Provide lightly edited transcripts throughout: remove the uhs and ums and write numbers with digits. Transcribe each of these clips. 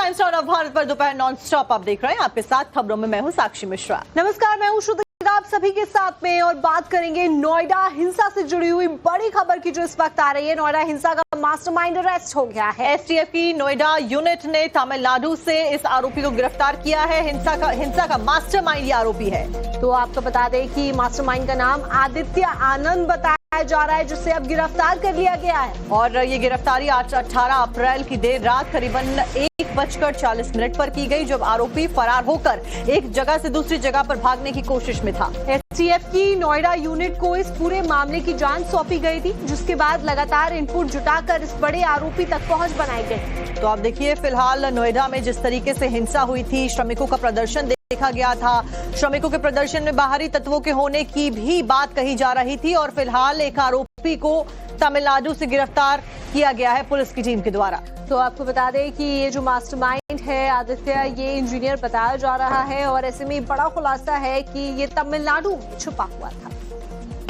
Times of Bharat पर दोपहर non stop आप देख रहे हैं। आपके साथ खबरों में मैं हूं साक्षी मिश्रा। नमस्कार, मैं हूं श्रुति आप सभी के साथ में, और बात करेंगे नोएडा हिंसा से जुड़ी हुई बड़ी खबर की जो इस वक्त आ रही है। नोएडा हिंसा का मास्टरमाइंड अरेस्ट हो गया है। एसटीएफ की नोएडा यूनिट ने तमिलनाडु से इस आरोपी को गिरफ्तार किया है। हिंसा का मास्टरमाइंड ये आरोपी है। तो आपको बता दें कि मास्टरमाइंड का नाम आदित्य आनंद बताया जा रहा है, जिसे अब गिरफ्तार कर लिया गया है। और ये गिरफ्तारी आज 18 अप्रैल की देर रात करीबन 1:40 पर की गई, जब आरोपी फरार होकर एक जगह से दूसरी जगह पर भागने की कोशिश में था। एसटीएफ की नोएडा यूनिट को इस पूरे मामले की जांच सौंपी गई थी, जिसके बाद लगातार इनपुट जुटाकर इस बड़े आरोपी तक पहुंच बनाई गई। तो आप देखिए, फिलहाल नोएडा में जिस तरीके से हिंसा हुई थी, श्रमिकों का प्रदर्शन देखा गया था। श्रमिकों के प्रदर्शन में बाहरी तत्वों के होने की भी बात कही जा रही थी, और फिलहाल एक आरोपी को तमिलनाडु से गिरफ्तार किया गया है पुलिस की टीम के द्वारा। तो आपको बता दें कि ये जो मास्टरमाइंड है आदित्य, ये इंजीनियर बताया जा रहा है, और ऐसे में बड़ा खुलासा है कि ये तमिलनाडु में छुपा हुआ था।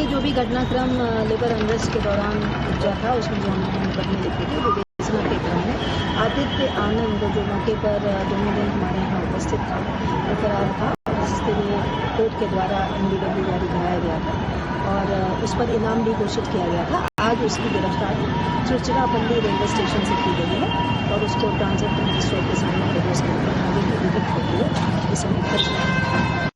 जो भी घटनाक्रम लेबर अनरेस्ट के दौरान उपजा था, उसमें जो हमने मुकदमे लिखे थे, विवेचना के क्रम में आदित्य आनंद जो मौके पर दोनों दिन हमारे यहाँ उपस्थित था, फरार था, जिसके लिए कोर्ट के द्वारा NBW जारी कराया गया था और उस पर इनाम भी घोषित किया गया था। आज उसकी गिरफ्तारी चिरचिरापल्ली रेलवे स्टेशन से की गई है और उसको ट्रांजिट मजिस्ट्रेट के सामने प्रवेश करके आगे विधिक होती है इस समय।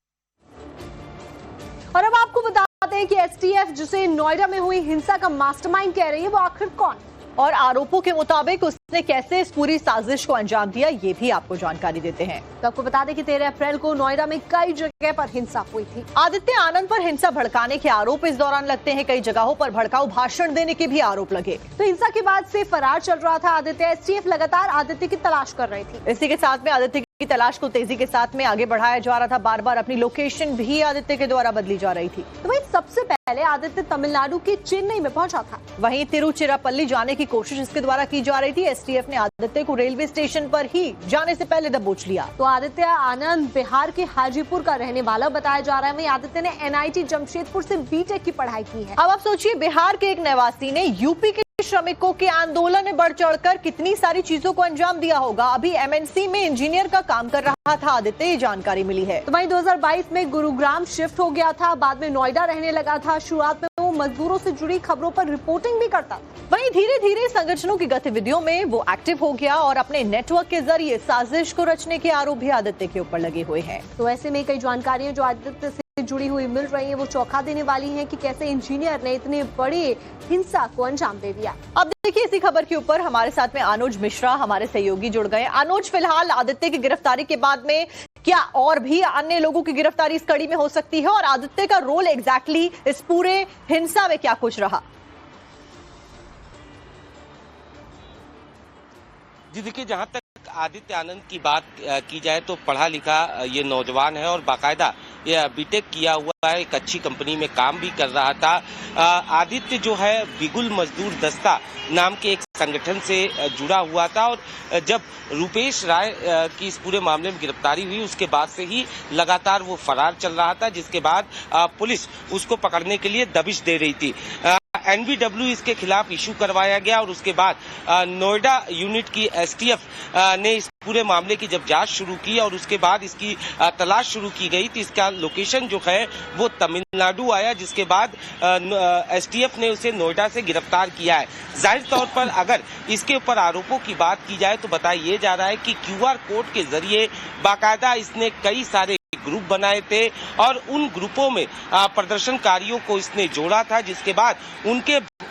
और अब आपको बताते हैं कि एसटीएफ जिसे नोएडा में हुई हिंसा का मास्टरमाइंड कह रही है, वो आखिर कौन, और आरोपों के मुताबिक उसने कैसे इस पूरी साजिश को अंजाम दिया, ये भी आपको जानकारी देते हैं। तो आपको बता दें कि 13 अप्रैल को नोएडा में कई जगह पर हिंसा हुई थी। आदित्य आनंद पर हिंसा भड़काने के आरोप इस दौरान लगते हैं। कई जगहों पर भड़काऊ भाषण देने के भी आरोप लगे। तो हिंसा के बाद से फरार चल रहा था आदित्य। एसटीएफ लगातार आदित्य की तलाश कर रही थी। इसी के साथ में आदित्य की तलाश को तेजी के साथ में आगे बढ़ाया जा रहा था। बार बार अपनी लोकेशन भी आदित्य के द्वारा बदली जा रही थी। तो वहीं सबसे पहले आदित्य तमिलनाडु के चेन्नई में पहुंचा था। वहीं तिरुचिरापल्ली जाने की कोशिश इसके द्वारा की जा रही थी। एसटीएफ ने आदित्य को रेलवे स्टेशन पर ही जाने से पहले दबोच लिया। तो आदित्य आनंद बिहार के हाजीपुर का रहने वाला बताया जा रहा है। वहीं आदित्य ने NIT जमशेदपुर से BTech की पढ़ाई की है। अब आप सोचिए, बिहार के एक निवासी ने यूपी के श्रमिकों के आंदोलन में बढ़ चढ़कर कितनी सारी चीजों को अंजाम दिया होगा। अभी MNC में इंजीनियर का काम कर रहा था आदित्य, ये जानकारी मिली है। तो वहीं 2022 में गुरुग्राम शिफ्ट हो गया था, बाद में नोएडा रहने लगा था। शुरुआत में वो मजदूरों से जुड़ी खबरों पर रिपोर्टिंग भी करता था। वहीं धीरे धीरे संगठनों की गतिविधियों में वो एक्टिव हो गया, और अपने नेटवर्क के जरिए साजिश को रचने के आरोप भी आदित्य के ऊपर लगे हुए हैं। तो ऐसे में कई जानकारियां जो आदित्य से जुड़ी हुई मिल रही है, वो चौंका देने वाली है कि कैसे इंजीनियर ने इतने बड़ी हिंसा को अंजाम दे दिया। अब देखिए, इसी खबर के ऊपर हमारे साथ में अनुज मिश्रा हमारे सहयोगी जुड़ गए। अनुज, फिलहाल आदित्य की गिरफ्तारी के बाद में क्या और भी अन्य लोगों की गिरफ्तारी इस कड़ी में हो सकती है, और आदित्य का रोल एग्जैक्टली इस पूरे हिंसा में क्या कुछ रहा? जी देखिए, जहां तक आदित्य आनंद की बात की जाए तो पढ़ा लिखा ये नौजवान है और बाकायदा ये BTech किया हुआ है, एक अच्छी कंपनी में काम भी कर रहा था। आदित्य जो है बिगुल मजदूर दस्ता नाम के एक संगठन से जुड़ा हुआ था, और जब रूपेश राय की इस पूरे मामले में गिरफ्तारी हुई, उसके बाद से ही लगातार वो फरार चल रहा था, जिसके बाद पुलिस उसको पकड़ने के लिए दबिश दे रही थी। NBW इसके खिलाफ इशू करवाया गया, और उसके बाद नोएडा यूनिट की STF ने इस पूरे मामले की जब जांच शुरू की और उसके बाद इसकी तलाश शुरू की गई, तो इसका लोकेशन जो है वो तमिलनाडु आया, जिसके बाद STF ने उसे नोएडा से गिरफ्तार किया है। जाहिर तौर पर अगर इसके ऊपर आरोपों की बात की जाए तो बताया जा रहा है कि QR कोड के जरिए बाकायदा इसने कई सारे ग्रुप बनाए थे, और उन ग्रुपों में प्रदर्शनकारियों को इसने जोड़ा था, जिसके बाद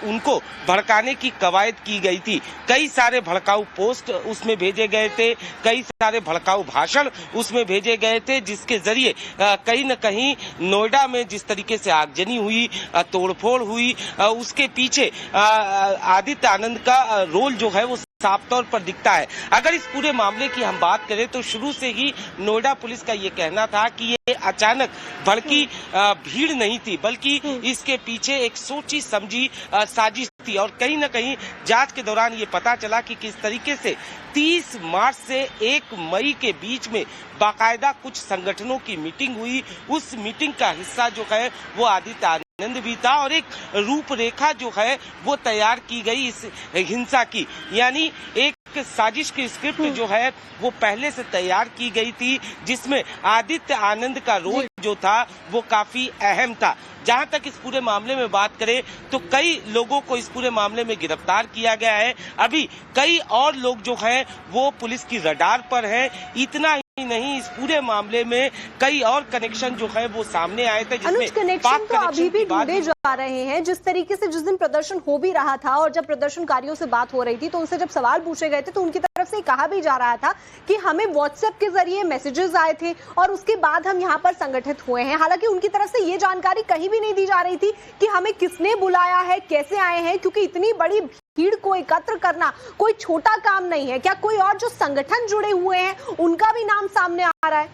उनको भड़काने की कवायद की गई थी। कई सारे भड़काऊ पोस्ट उसमें भेजे गए थे, कई सारे भड़काऊ भाषण उसमें भेजे गए थे, जिसके जरिए कहीं न कहीं नोएडा में जिस तरीके से आगजनी हुई, तोड़फोड़ हुई, उसके पीछे आदित्य आनंद का रोल जो है वो साफ तौर पर दिखता है। अगर इस पूरे मामले की हम बात करें तो शुरू से ही नोएडा पुलिस का ये कहना था कि ये अचानक भड़की भीड़ नहीं थी, बल्कि इसके पीछे एक सोची समझी साजिश थी, और कहीं न कहीं जांच के दौरान ये पता चला कि किस तरीके से 30 मार्च से 1 मई के बीच में बाकायदा कुछ संगठनों की मीटिंग हुई। उस मीटिंग का हिस्सा जो है वो आदित्य आनंद भी था और एक रूपरेखा जो है वो तैयार की गई इस हिंसा की, यानी एक साजिश की स्क्रिप्ट जो है वो पहले से तैयार की गई थी, जिसमें आदित्य आनंद का रोल जो था वो काफी अहम था। जहां तक इस पूरे मामले में बात करें तो कई लोगों को इस पूरे मामले में गिरफ्तार किया गया है। अभी कई और लोग जो हैं वो पुलिस की रडार पर हैं। इतना ही नहीं, इस पूरे मामले में कई और कनेक्शन जो है वो सामने आए थे, जिसमें कनेक्शन तो अभी भी ढूंढे जा रहे हैं। जिस तरीके से जिस दिन प्रदर्शन हो भी रहा था और जब प्रदर्शनकारियों से बात हो रही थी तो उनसे जब सवाल पूछे गए थे तो उनकी तरफ से कहा भी जा रहा था कि हमें व्हाट्सएप के जरिए मैसेजेस आए थे और उसके बाद हम यहाँ पर संगठित हुए हैं। हालांकि उनकी तरफ से ये जानकारी कहीं भी नहीं दी जा रही थी कि हमें किसने बुलाया है, कैसे आए हैं, क्योंकि इतनी बड़ी भीड़ को एकत्र करना कोई छोटा काम नहीं है। क्या कोई और जो संगठन जुड़े हुए हैं उनका भी नाम सामने आ रहा है?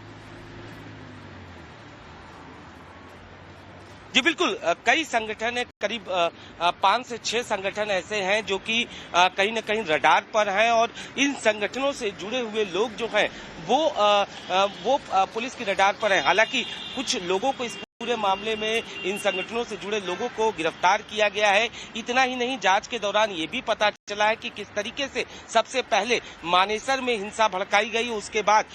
जी बिल्कुल, कई संगठन है, करीब 5 से 6 संगठन ऐसे हैं जो कि कहीं न कहीं रडार पर हैं और इन संगठनों से जुड़े हुए लोग जो हैं वो पुलिस की रडार पर हैं। हालांकि कुछ लोगों को इस पूरे मामले में इन संगठनों से जुड़े लोगों को गिरफ्तार किया गया है। इतना ही नहीं, जांच के दौरान ये भी पता चला है कि किस तरीके से सबसे पहले मानेसर में हिंसा भड़काई गई, उसके बाद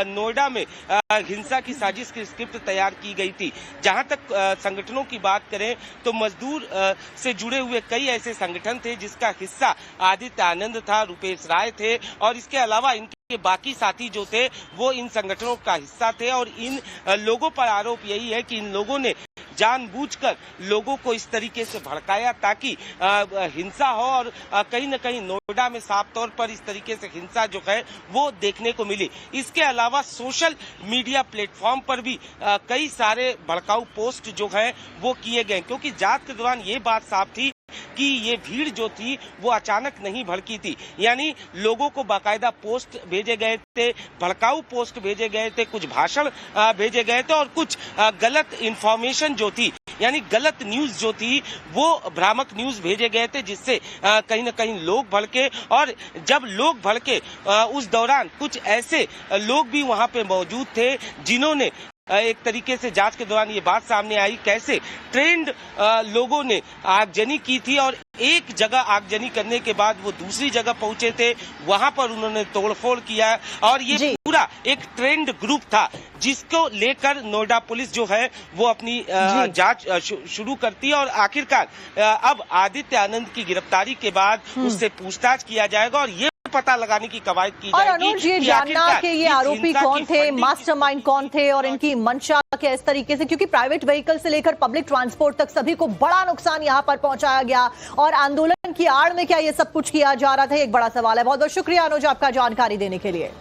नोएडा में हिंसा की साजिश की स्क्रिप्ट तैयार की गई थी। जहां तक संगठनों की बात करें तो मजदूर से जुड़े हुए कई ऐसे संगठन थे जिसका हिस्सा आदित्य आनंद था, रुपेश राय थे और इसके अलावा इनके बाकी साथी जो थे वो इन संगठनों का हिस्सा थे। और इन लोगों पर आरोप यही है कि इन लोगों ने जानबूझकर लोगों को इस तरीके से भड़काया ताकि हिंसा हो और कहीं न कहीं नोएडा में साफ तौर पर इस तरीके से हिंसा जो है वो देखने को मिली। इसके अलावा सोशल मीडिया प्लेटफॉर्म पर भी कई सारे भड़काऊ पोस्ट जो हैं वो किए गए, क्योंकि जांच के दौरान ये बात साफ थी कि ये भीड़ जो थी वो अचानक नहीं भड़की थी। यानी लोगों को बाकायदा पोस्ट भेजे गए थे, भड़काऊ पोस्ट भेजे गए थे, कुछ भाषण भेजे गए थे और कुछ गलत इंफॉर्मेशन जो थी, यानी गलत न्यूज जो थी वो भ्रामक न्यूज भेजे गए थे, जिससे कहीं न कहीं लोग भड़के। और जब लोग भड़के उस दौरान कुछ ऐसे लोग भी वहां पे मौजूद थे जिन्होंने एक तरीके से जांच के दौरान ये बात सामने आई कैसे ट्रेंड लोगों ने आगजनी की थी और एक जगह आगजनी करने के बाद वो दूसरी जगह पहुंचे थे, वहां पर उन्होंने तोड़फोड़ किया और ये पूरा एक ट्रेंड ग्रुप था जिसको लेकर नोएडा पुलिस जो है वो अपनी जांच शुरू करती है और आखिरकार अब आदित्य आनंद की गिरफ्तारी के बाद उससे पूछताछ किया जाएगा और ये पता लगाने की कवायद की जाएगी। और अनुज, ये जानना कि ये आरोपी कौन थे, मास्टरमाइंड कौन थे और इनकी मंशा क्या इस तरीके से, क्योंकि प्राइवेट व्हीकल से लेकर पब्लिक ट्रांसपोर्ट तक सभी को बड़ा नुकसान यहां पर पहुंचाया गया और आंदोलन की आड़ में क्या ये सब कुछ किया जा रहा था, एक बड़ा सवाल है। बहुत बहुत शुक्रिया अनुज आपका जानकारी देने के लिए।